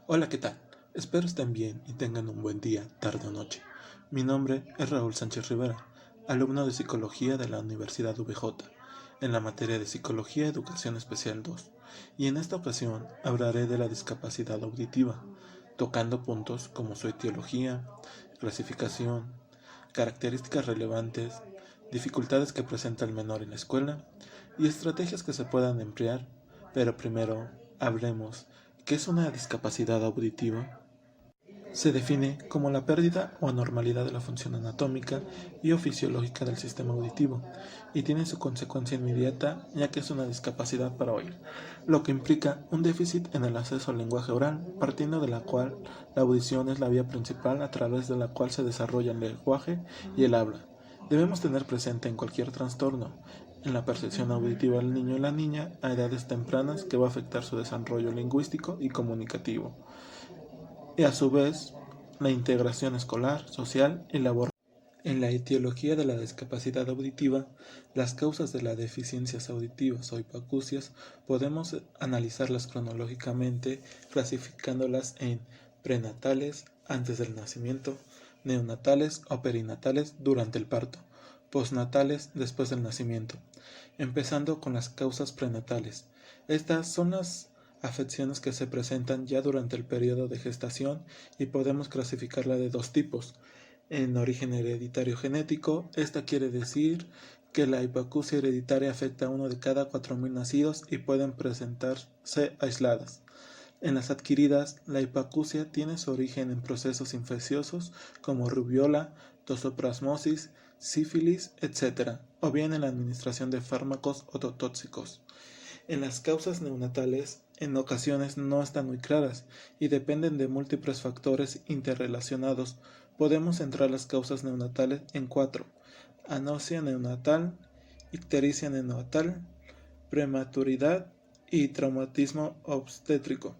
Hola, ¿qué tal? Espero estén bien y tengan un buen día, tarde o noche. Mi nombre es Raúl Sánchez Rivera, alumno de Psicología de la Universidad VJ, en la materia de Psicología Educación Especial 2, y en esta ocasión hablaré de la discapacidad auditiva, tocando puntos como su etiología, clasificación, características relevantes, dificultades que presenta el menor en la escuela y estrategias que se puedan emplear, pero primero hablemos. ¿Qué es una discapacidad auditiva? Se define como la pérdida o anormalidad de la función anatómica y o fisiológica del sistema auditivo, y tiene su consecuencia inmediata ya que es una discapacidad para oír, lo que implica un déficit en el acceso al lenguaje oral, partiendo de la cual la audición es la vía principal a través de la cual se desarrolla el lenguaje y el habla. Debemos tener presente en cualquier trastorno, en la percepción auditiva del niño y la niña a edades tempranas que va a afectar su desarrollo lingüístico y comunicativo y a su vez la integración escolar, social y laboral. En la etiología de la discapacidad auditiva, las causas de las deficiencias auditivas o hipoacusias podemos analizarlas cronológicamente clasificándolas en prenatales antes del nacimiento, neonatales o perinatales durante el parto, postnatales después del nacimiento, empezando con las causas prenatales. Estas son las afecciones que se presentan ya durante el periodo de gestación y podemos clasificarla de dos tipos. En origen hereditario genético, esta quiere decir que la hipoacusia hereditaria afecta a uno de cada 4.000 nacidos y pueden presentarse aisladas. En las adquiridas, la hipoacusia tiene su origen en procesos infecciosos como rubiola, toxoplasmosis, sífilis, etc., o bien en la administración de fármacos ototóxicos. En las causas neonatales, en ocasiones no están muy claras y dependen de múltiples factores interrelacionados. Podemos centrar las causas neonatales en cuatro: anoxia neonatal, ictericia neonatal, prematuridad y traumatismo obstétrico.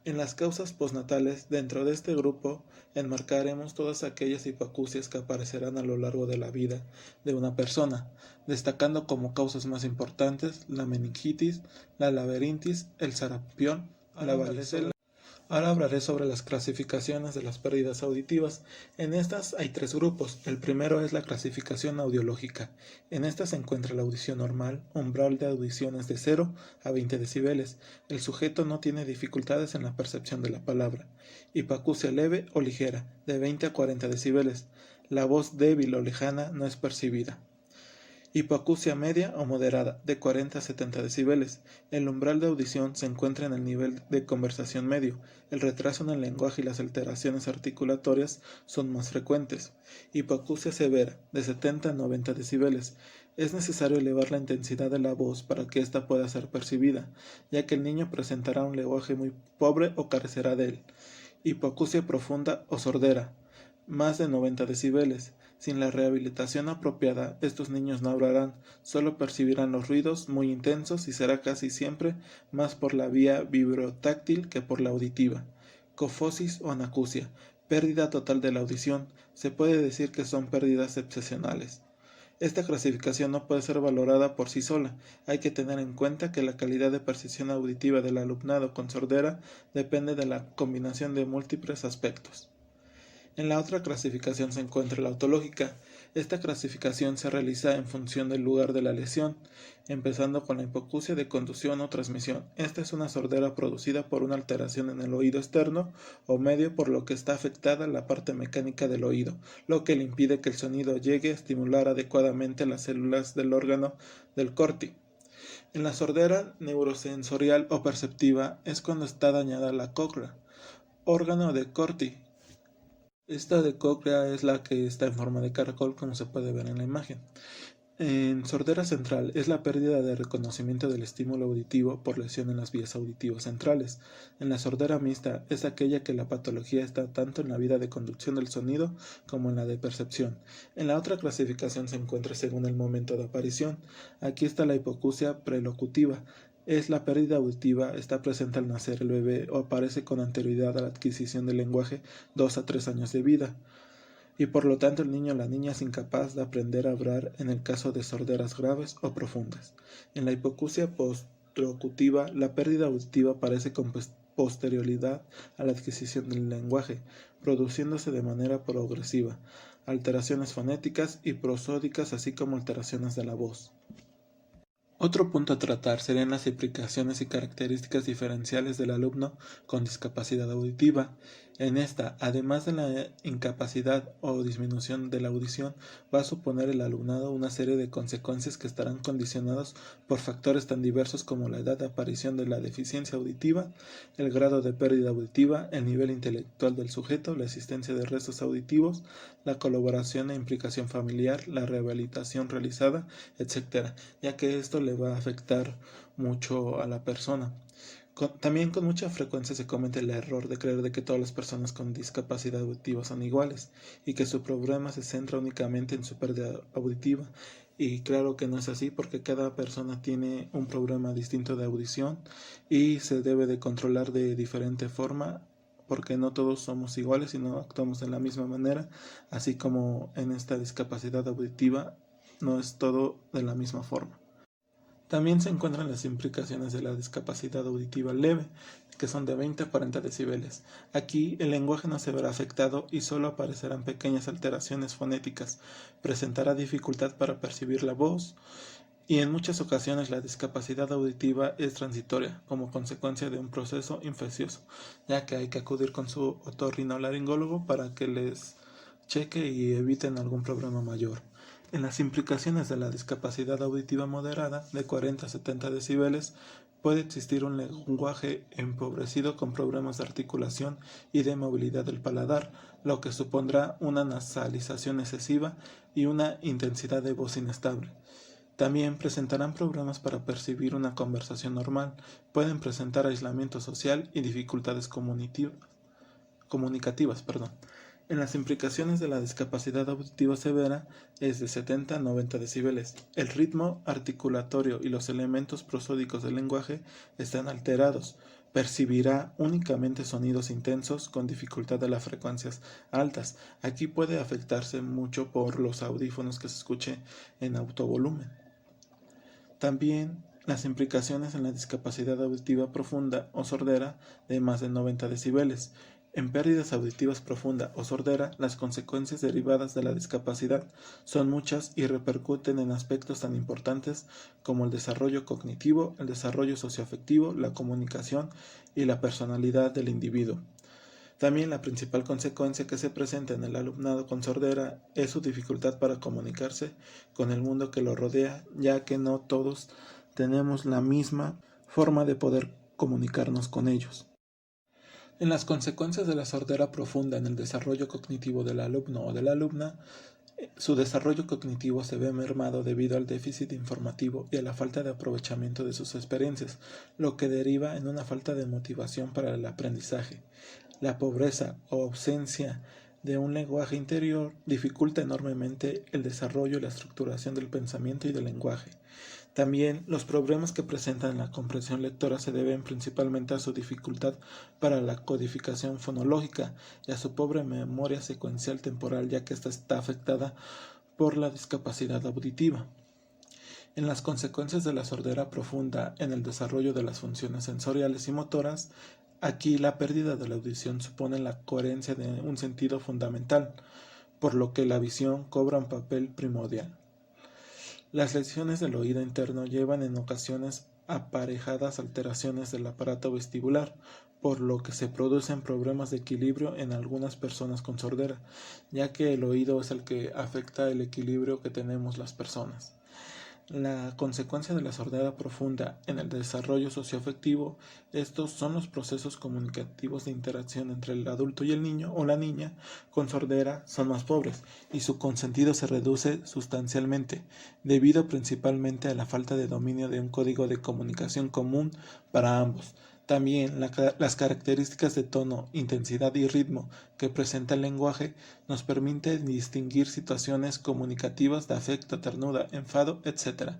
En las causas postnatales, dentro de este grupo, enmarcaremos todas aquellas hipoacusias que aparecerán a lo largo de la vida de una persona, destacando como causas más importantes la meningitis, la laberintis, el sarampión, la varicela. Ahora hablaré sobre las clasificaciones de las pérdidas auditivas. En estas hay tres grupos. El primero es la clasificación audiológica. En esta se encuentra la audición normal, umbral de audiciones de 0 a 20 decibeles. El sujeto no tiene dificultades en la percepción de la palabra. Hipoacusia leve o ligera, de 20 a 40 decibeles. La voz débil o lejana no es percibida. Hipoacusia media o moderada, de 40 a 70 decibeles. El umbral de audición se encuentra en el nivel de conversación medio. El retraso en el lenguaje y las alteraciones articulatorias son más frecuentes. Hipoacusia severa, de 70 a 90 decibeles. Es necesario elevar la intensidad de la voz para que ésta pueda ser percibida, ya que el niño presentará un lenguaje muy pobre o carecerá de él. Hipoacusia profunda o sordera, más de 90 decibeles. Sin la rehabilitación apropiada, estos niños no hablarán, solo percibirán los ruidos muy intensos y será casi siempre más por la vía vibrotáctil que por la auditiva. Cofosis o anacusia, pérdida total de la audición, se puede decir que son pérdidas excepcionales. Esta clasificación no puede ser valorada por sí sola, hay que tener en cuenta que la calidad de percepción auditiva del alumnado con sordera depende de la combinación de múltiples aspectos. En la otra clasificación se encuentra la otológica. Esta clasificación se realiza en función del lugar de la lesión, empezando con la hipoacusia de conducción o transmisión. Esta es una sordera producida por una alteración en el oído externo o medio, por lo que está afectada la parte mecánica del oído, lo que le impide que el sonido llegue a estimular adecuadamente las células del órgano del corti. En la sordera neurosensorial o perceptiva es cuando está dañada la cóclea, órgano de Corti. Esta de cóclea es la que está en forma de caracol, como se puede ver en la imagen. En sordera central es la pérdida de reconocimiento del estímulo auditivo por lesión en las vías auditivas centrales. En la sordera mixta es aquella que la patología está tanto en la vía de conducción del sonido como en la de percepción. En la otra clasificación se encuentra según el momento de aparición. Aquí está la hipoacusia prelocutiva. Es la pérdida auditiva, está presente al nacer el bebé o aparece con anterioridad a la adquisición del lenguaje 2 a 3 años de vida, y por lo tanto el niño o la niña es incapaz de aprender a hablar en el caso de sorderas graves o profundas. En la hipoacusia postlocutiva, la pérdida auditiva aparece con posterioridad a la adquisición del lenguaje, produciéndose de manera progresiva alteraciones fonéticas y prosódicas, así como alteraciones de la voz. Otro punto a tratar serían las implicaciones y características diferenciales del alumno con discapacidad auditiva. En esta, además de la incapacidad o disminución de la audición, va a suponer el alumnado una serie de consecuencias que estarán condicionados por factores tan diversos como la edad de aparición de la deficiencia auditiva, el grado de pérdida auditiva, el nivel intelectual del sujeto, la existencia de restos auditivos, la colaboración e implicación familiar, la rehabilitación realizada, etc., ya que esto le va a afectar mucho a la persona. También con mucha frecuencia se comete el error de creer de que todas las personas con discapacidad auditiva son iguales y que su problema se centra únicamente en su pérdida auditiva. Y claro que no es así, porque cada persona tiene un problema distinto de audición y se debe de controlar de diferente forma, porque no todos somos iguales y no actuamos de la misma manera, así como en esta discapacidad auditiva no es todo de la misma forma. También se encuentran las implicaciones de la discapacidad auditiva leve, que son de 20 a 40 decibeles. Aquí el lenguaje no se verá afectado y solo aparecerán pequeñas alteraciones fonéticas. Presentará dificultad para percibir la voz y en muchas ocasiones la discapacidad auditiva es transitoria como consecuencia de un proceso infeccioso, ya que hay que acudir con su otorrinolaringólogo para que les cheque y eviten algún problema mayor. En las implicaciones de la discapacidad auditiva moderada, de 40 a 70 decibeles, puede existir un lenguaje empobrecido con problemas de articulación y de movilidad del paladar, lo que supondrá una nasalización excesiva y una intensidad de voz inestable. También presentarán problemas para percibir una conversación normal, pueden presentar aislamiento social y dificultades comunicativas. En las implicaciones de la discapacidad auditiva severa es de 70 a 90 decibeles. El ritmo articulatorio y los elementos prosódicos del lenguaje están alterados. Percibirá únicamente sonidos intensos con dificultad de las frecuencias altas. Aquí puede afectarse mucho por los audífonos que se escuche en alto volumen. También las implicaciones en la discapacidad auditiva profunda o sordera de más de 90 decibeles. En pérdidas auditivas profunda o sordera, las consecuencias derivadas de la discapacidad son muchas y repercuten en aspectos tan importantes como el desarrollo cognitivo, el desarrollo socioafectivo, la comunicación y la personalidad del individuo. También la principal consecuencia que se presenta en el alumnado con sordera es su dificultad para comunicarse con el mundo que lo rodea, ya que no todos tenemos la misma forma de poder comunicarnos con ellos. En las consecuencias de la sordera profunda en el desarrollo cognitivo del alumno o de la alumna, su desarrollo cognitivo se ve mermado debido al déficit informativo y a la falta de aprovechamiento de sus experiencias, lo que deriva en una falta de motivación para el aprendizaje. La pobreza o ausencia de un lenguaje interior dificulta enormemente el desarrollo y la estructuración del pensamiento y del lenguaje. También los problemas que presentan en la comprensión lectora se deben principalmente a su dificultad para la codificación fonológica y a su pobre memoria secuencial temporal, ya que ésta está afectada por la discapacidad auditiva. En las consecuencias de la sordera profunda en el desarrollo de las funciones sensoriales y motoras, aquí la pérdida de la audición supone la coherencia de un sentido fundamental, por lo que la visión cobra un papel primordial. Las lesiones del oído interno llevan en ocasiones aparejadas alteraciones del aparato vestibular, por lo que se producen problemas de equilibrio en algunas personas con sordera, ya que el oído es el que afecta el equilibrio que tenemos las personas. La consecuencia de la sordera profunda en el desarrollo socioafectivo, estos son los procesos comunicativos de interacción entre el adulto y el niño o la niña con sordera son más pobres y su consentido se reduce sustancialmente, debido principalmente a la falta de dominio de un código de comunicación común para ambos. También las características de tono, intensidad y ritmo que presenta el lenguaje nos permiten distinguir situaciones comunicativas de afecto, ternura, enfado, etc.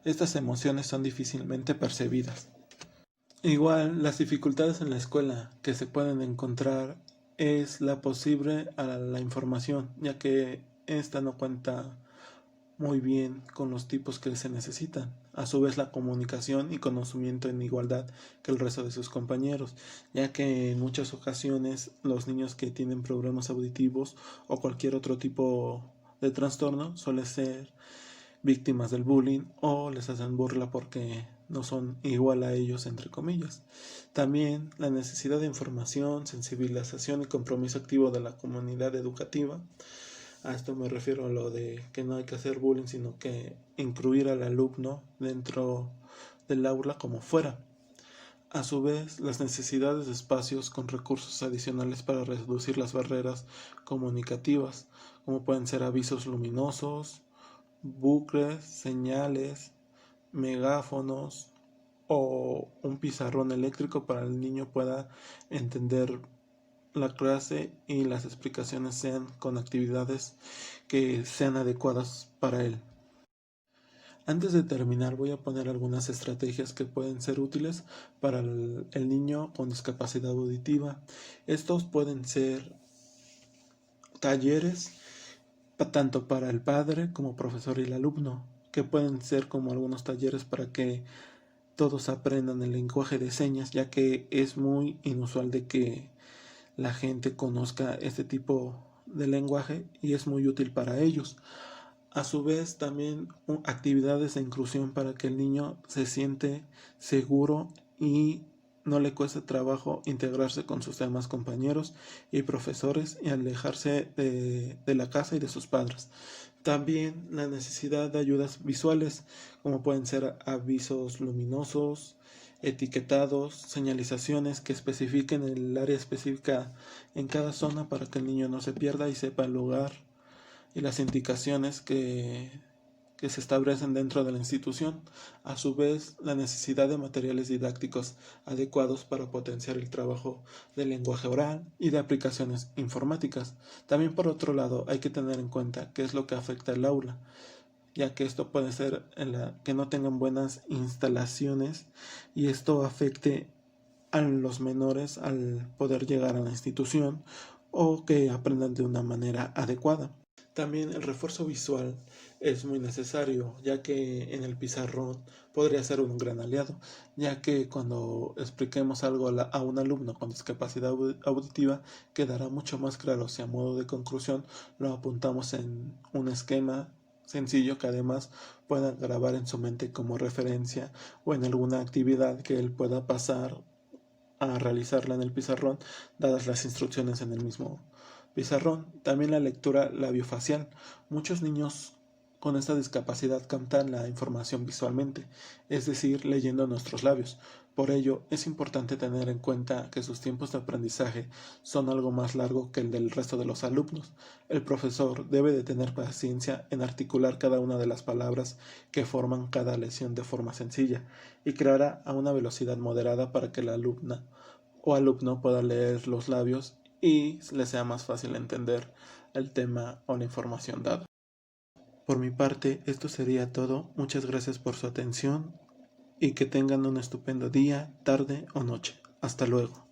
Estas emociones son difícilmente percibidas. Igual, las dificultades en la escuela que se pueden encontrar es la posible a la información, ya que esta no cuenta muy bien con los tipos que se necesitan. a su vez la comunicación y conocimiento en igualdad que el resto de sus compañeros, ya que en muchas ocasiones los niños que tienen problemas auditivos o cualquier otro tipo de trastorno suelen ser víctimas del bullying o les hacen burla porque no son igual a ellos, entre comillas. También la necesidad de información, sensibilización y compromiso activo de la comunidad educativa. A esto me refiero a lo de que no hay que hacer bullying, sino que incluir al alumno dentro del aula como fuera. A su vez, las necesidades de espacios con recursos adicionales para reducir las barreras comunicativas, como pueden ser avisos luminosos, bucles, señales, megáfonos o un pizarrón eléctrico para que el niño pueda entender la clase y las explicaciones sean con actividades que sean adecuadas para él. Antes de terminar, voy a poner algunas estrategias que pueden ser útiles para el niño con discapacidad auditiva. Estos pueden ser talleres tanto para el padre como profesor y el alumno, que pueden ser como algunos talleres para que todos aprendan el lenguaje de señas, ya que es muy inusual de que la gente conozca este tipo de lenguaje y es muy útil para ellos. A su vez, también actividades de inclusión para que el niño se siente seguro y no le cueste trabajo integrarse con sus demás compañeros y profesores y alejarse de la casa y de sus padres. También la necesidad de ayudas visuales, como pueden ser avisos luminosos, etiquetados, señalizaciones que especifiquen el área específica en cada zona para que el niño no se pierda y sepa el lugar y las indicaciones que se establecen dentro de la institución. A su vez, la necesidad de materiales didácticos adecuados para potenciar el trabajo del lenguaje oral y de aplicaciones informáticas. También, por otro lado, hay que tener en cuenta qué es lo que afecta el aula, ya que esto puede ser que no tengan buenas instalaciones y esto afecte a los menores al poder llegar a la institución o que aprendan de una manera adecuada. También el refuerzo visual es muy necesario, ya que en el pizarrón podría ser un gran aliado, ya que cuando expliquemos algo a un alumno con discapacidad auditiva quedará mucho más claro si a modo de conclusión lo apuntamos en un esquema sencillo que además pueda grabar en su mente como referencia o en alguna actividad que él pueda pasar a realizarla en el pizarrón, dadas las instrucciones en el mismo pizarrón. También la lectura labiofacial. Muchos niños con esta discapacidad captan la información visualmente, es decir, leyendo nuestros labios. Por ello, es importante tener en cuenta que sus tiempos de aprendizaje son algo más largo que el del resto de los alumnos. El profesor debe de tener paciencia en articular cada una de las palabras que forman cada lección de forma sencilla y creará a una velocidad moderada para que la alumna o alumno pueda leer los labios y le sea más fácil entender el tema o la información dada. Por mi parte, esto sería todo. Muchas gracias por su atención y que tengan un estupendo día, tarde o noche. Hasta luego.